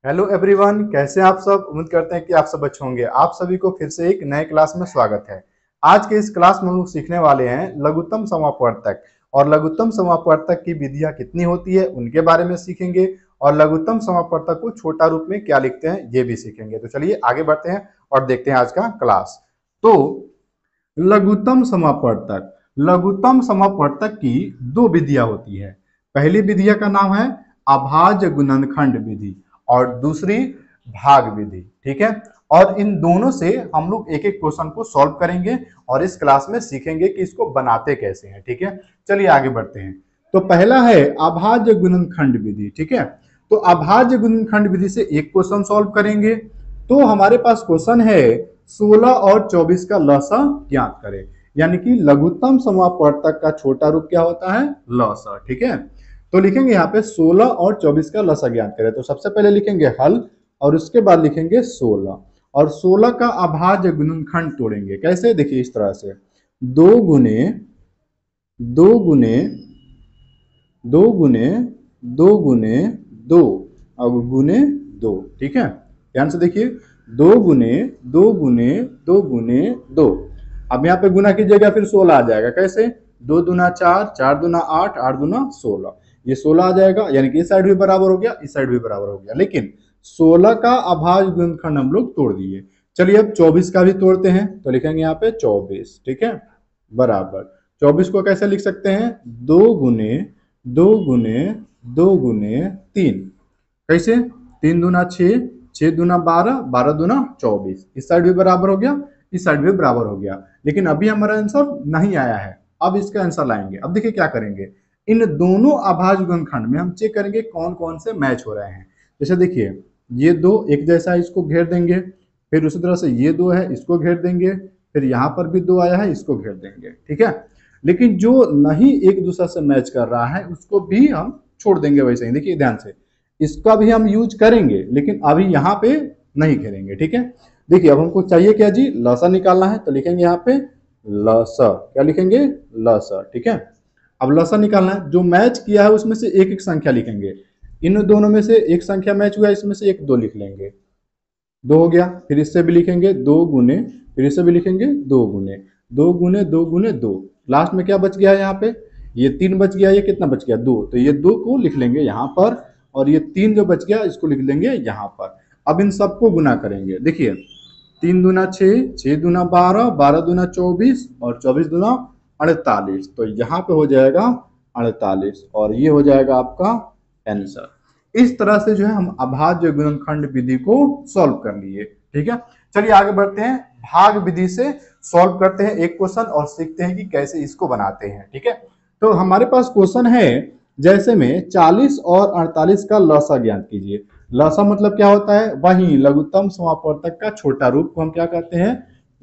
Hello everyone, कैसे हैं आप सब। उम्मीद करते हैं कि आप सब अच्छे होंगे। आप सभी को फिर से एक नए क्लास में स्वागत है। आज के इस क्लास में हम लोग सीखने वाले हैं लघुत्तम समापवर्तक। और लघुत्तम समापवर्तक की विधियां कितनी होती है उनके बारे में सीखेंगे। और लघुत्तम समापवर्तक को छोटा रूप में क्या लिखते हैं ये भी सीखेंगे। तो चलिए आगे बढ़ते हैं और देखते हैं आज का क्लास। तो लघुत्तम समापवर्तक, लघुत्तम समापवर्तक की दो विधियां होती है। पहली विधिया का नाम है अभाज्य गुणनखंड विधि और दूसरी भाग विधि। ठीक है। और इन दोनों से हम लोग एक एक क्वेश्चन को सॉल्व करेंगे और इस क्लास में सीखेंगे कि इसको बनाते कैसे हैं। ठीक है, चलिए आगे बढ़ते हैं। तो पहला है अभाज्य गुणनखंड विधि। ठीक है, तो अभाज्य गुणनखंड विधि से एक क्वेश्चन सॉल्व करेंगे। तो हमारे पास क्वेश्चन है 16 और 24 का लसा ज्ञात करें। यानी कि लघुत्तम समापवर्तक का छोटा रूप क्या होता है, लसा। ठीक है, तो लिखेंगे यहाँ पे 16 और 24 का लसा ज्ञात करें। तो सबसे पहले लिखेंगे हल और उसके बाद लिखेंगे 16 और 16 का अभाज्य गुणनखंड तोड़ेंगे। कैसे, देखिए इस तरह से, दो गुने दो गुने दो गुने दो गुने दो अब गुने दो। ठीक है, ध्यान से देखिए, दो गुने दो गुने दो गुने दो। अब यहाँ पे गुना कीजिएगा फिर 16 आ जाएगा। कैसे, दो दूना चार, चार दूना आठ, आठ दूना 16, ये 16 आ जाएगा। यानी कि इस साइड भी बराबर हो गया, इस साइड भी बराबर हो गया। लेकिन 16 का अभाज्य गुणनखंड हम लोग तोड़ दिए। चलिए अब 24 का भी तोड़ते हैं। तो लिखेंगे यहाँ पे 24। ठीक है, बराबर 24 को कैसे लिख सकते हैं, दो गुने दो गुने दो गुने तीन। कैसे, तीन दूना छः, छः दूना बारह, बारह दूना 24। इस साइड भी बराबर हो गया, इस साइड भी बराबर हो गया। लेकिन अभी हमारा आंसर नहीं आया है। अब इसका आंसर लाएंगे। अब देखिए क्या करेंगे, इन दोनों अभाज्य गुणनखंड में हम चेक करेंगे कौन कौन से मैच हो रहे हैं। जैसे देखिए, ये दो एक जैसा है, इसको घेर देंगे। फिर उसी तरह से ये दो है, इसको घेर देंगे। फिर यहाँ पर भी दो आया है, इसको घेर देंगे। ठीक है, लेकिन जो नहीं एक दूसरे से मैच कर रहा है उसको भी हम छोड़ देंगे वैसे ही। देखिए ध्यान से, इसका भी हम यूज करेंगे लेकिन अभी यहाँ पे नहीं घेरेंगे। ठीक है, देखिए अब हमको चाहिए क्या जी, लसा निकालना है। तो लिखेंगे यहाँ पे लसा, क्या लिखेंगे, लसा। ठीक है, अब लसा निकालना है, जो मैच किया है उसमें से एक एक संख्या लिखेंगे। इन दोनों में से एक संख्या मैच हुआ है, इसमें से एक दो लिख लेंगे। दो हो गया, फिर इससे भी लिखेंगे दो गुने, फिर इससे भी लिखेंगे दो गुने, दो गुने दो गुने दो। लास्ट में क्या बच गया है यहाँ पे, ये तीन बच गया। ये कितना बच गया, दो। तो ये दो को लिख लेंगे यहाँ पर और ये तीन जो बच गया इसको लिख लेंगे यहाँ पर। अब इन सबको गुना करेंगे। देखिए, तीन दूना छः, छः दूना बारह, बारह दूना 24 और 24 दूना 48। तो यहाँ पे हो जाएगा 48 और ये हो जाएगा आपका आंसर। इस तरह से जो है हम अभाज्य गुणनखंड विधि को सॉल्व कर लिए। ठीक है, चलिए आगे बढ़ते हैं। भाग विधि से सॉल्व करते हैं एक क्वेश्चन और सीखते हैं कि कैसे इसको बनाते हैं। ठीक है, तो हमारे पास क्वेश्चन है जैसे में 40 और 48 का लसा ज्ञात कीजिए। लसा मतलब क्या होता है, वही लघुत्तम समापवर्तक का छोटा रूप को हम क्या कहते हैं,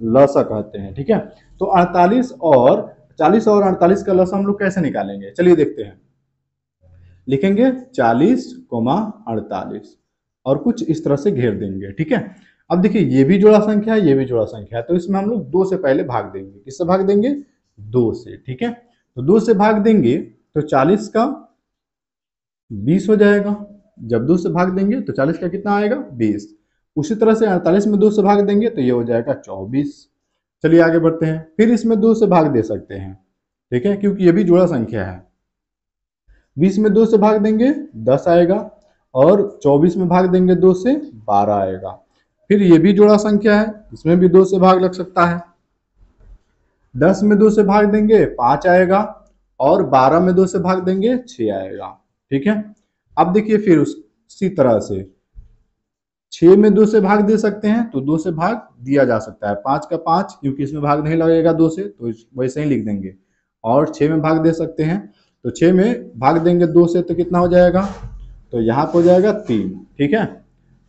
लसा कहते हैं। ठीक है, तो 48 और 40 और 48 का लसा हम लोग कैसे निकालेंगे, चलिए देखते हैं। लिखेंगे 40, 48 और कुछ इस तरह से घेर देंगे। ठीक है, अब देखिए ये भी जोड़ा संख्या है, ये भी जोड़ा संख्या है। तो इसमें हम लोग दो से पहले भाग देंगे। किससे भाग देंगे, दो से। ठीक है, तो दो से भाग देंगे तो 40 का 20 हो जाएगा। जब दो से भाग देंगे तो 40 का कितना आएगा, 20। उसी तरह से 48 में दो से भाग देंगे तो ये हो जाएगा 24। चलिए आगे बढ़ते हैं। फिर इसमें दो से भाग दे सकते हैं। ठीक है, क्योंकि ये भी जोड़ा संख्या है। 20 में दो से भाग देंगे 10 आएगा और 24 में भाग देंगे दो से 12 आएगा। फिर ये भी जोड़ा संख्या है, इसमें भी दो से भाग लग सकता है। 10 में दो से भाग देंगे 5 आएगा और 12 में दो से भाग देंगे 6 आएगा। ठीक है, अब देखिए फिर उसी तरह से 6 में दो से भाग दे सकते हैं तो दो से भाग दिया जा सकता है। 5 का 5, क्योंकि इसमें भाग नहीं लगेगा दो से तो वैसे ही लिख देंगे। और 6 में भाग दे सकते हैं, तो 6 में भाग देंगे दो से तो कितना हो जाएगा, तो यहाँ पे हो जाएगा 3। ठीक है,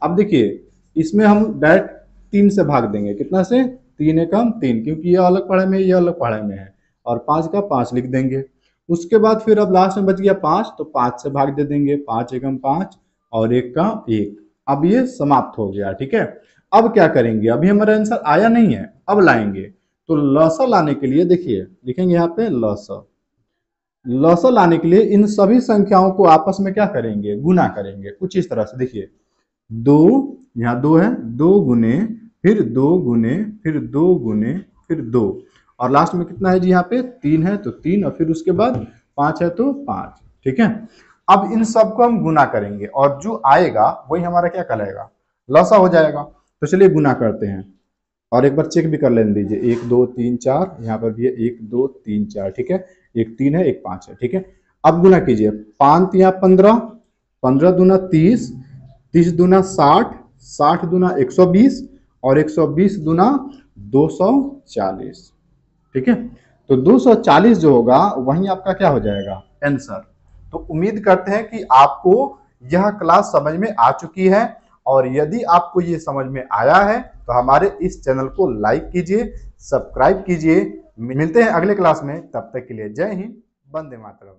अब देखिए इसमें हम डायरेक्ट 3 से भाग देंगे। कितना से, 3 एकम 3, क्योंकि ये अलग पढ़ाई में है, ये अलग पढ़ाई में है। और 5 का 5 लिख देंगे। उसके बाद फिर अब लास्ट में बच गया 5, तो 5 से भाग दे देंगे। 5 एकम 5 और 1 का 1। अब ये समाप्त हो गया। ठीक है, अब क्या करेंगे, अभी हमारा आंसर आया नहीं है, अब लाएंगे। तो लसा लाने के लिए देखिए लिखेंगे यहाँ पे लसा। लसा लाने के लिए इन सभी संख्याओं को आपस में क्या करेंगे, गुना करेंगे। कुछ इस तरह से देखिए, 2, यहाँ 2 है, 2 गुने, फिर 2 गुने, फिर 2 गुने, फिर 2, और लास्ट में कितना है जी यहाँ पे 3 है तो 3, और फिर उसके बाद 5 है तो 5। ठीक है, अब इन सबको हम गुना करेंगे और जो आएगा वही हमारा क्या कहलाएगा, लसा हो जाएगा। तो चलिए गुना करते हैं और एक बार चेक भी कर लेने दीजिए, 1 2 3 4, यहाँ पर भी है 1 2 3 4। ठीक है, एक 3 है एक 5 है। ठीक है, अब गुना कीजिए, 5 या 15, 15 दूना 30, 30 दूना 60, 60 दूना 120, और 120 दूना 240। ठीक है, तो 240 जो होगा वही आपका क्या हो जाएगा, आंसर। तो उम्मीद करते हैं कि आपको यह क्लास समझ में आ चुकी है, और यदि आपको ये समझ में आया है तो हमारे इस चैनल को लाइक कीजिए, सब्सक्राइब कीजिए। मिलते हैं अगले क्लास में, तब तक के लिए जय हिंद, वंदे मातरम।